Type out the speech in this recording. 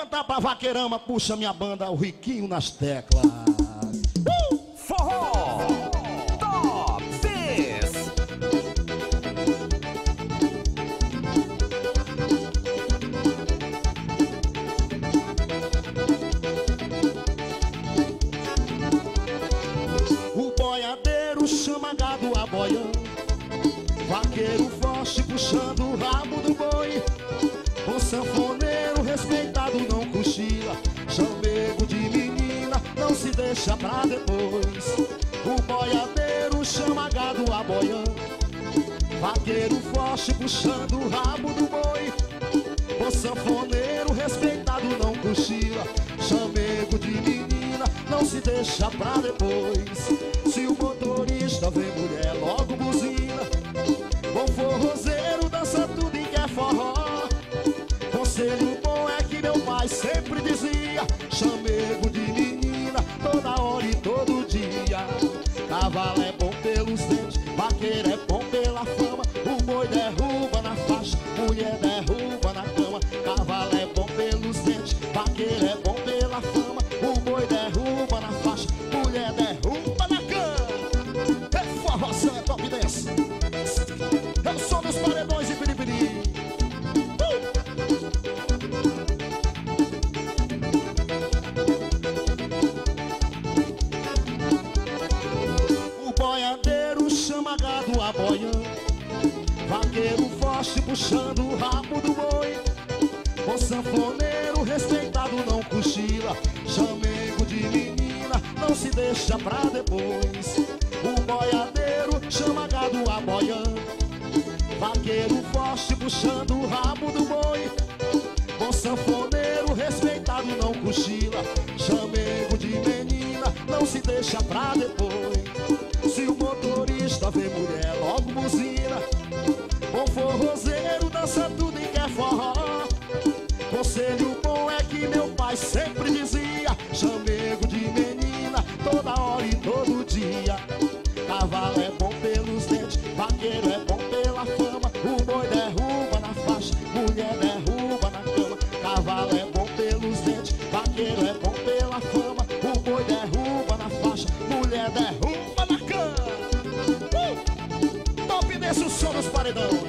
cantar pra vaqueirama, puxa minha banda, o Riquinho nas teclas. Forró Top 6. O boiadeiro chama gado a boião, vaqueiro forte puxando o rabo do boi. O sanfoneiro respeitado não cochila, chamego de menina não se deixa pra depois. O boiadeiro chama gado a boião, vaqueiro forte puxando o rabo do boi. O sanfoneiro respeitado não cochila, chamego de menina não se deixa pra depois. Se o motorista vê mulher logo buzina, bom forrozeiro dança tudo e quer forró. Conselho bom é que meu pai sempre dizia, chamego de menina toda hora e todo dia. Cavalo é bom pelos dentes, vaqueiro é bom pela fama. O boi derruba na faixa, mulher derruba na cama. Cavalo é bom pelos dentes, vaqueiro é bom pela fama. O boi derruba na faixa, mulher derruba na cama. É forroção, é top 10. Eu sou dos paredões e piripiri. O boiadeiro chama gado a boião, vaqueiro forte puxando o rabo do boi. O sanfoneiro respeitado não cochila, chamego de menina não se deixa pra depois. O boiadeiro chama gado a boião, vaqueiro forte puxando o rabo do boi. O sanfoneiro respeitado não cochila, chamego de menina não se deixa pra depois. Se o motorista vê mulher logo buzina, bom forrozeiro dança tudo e quer forró. Conselho bom é que meu pai sempre dizia, chamego de menina toda hora e todo dia. Cavalo é bom pelos dentes, vaqueiro é bom pela fama. O boi derruba na faixa, mulher derruba na cama. Cavalo é bom pelos dentes, vaqueiro é bom pela fama. O boi derruba na faixa, mulher derruba na cama. Top desse o som dos paredão.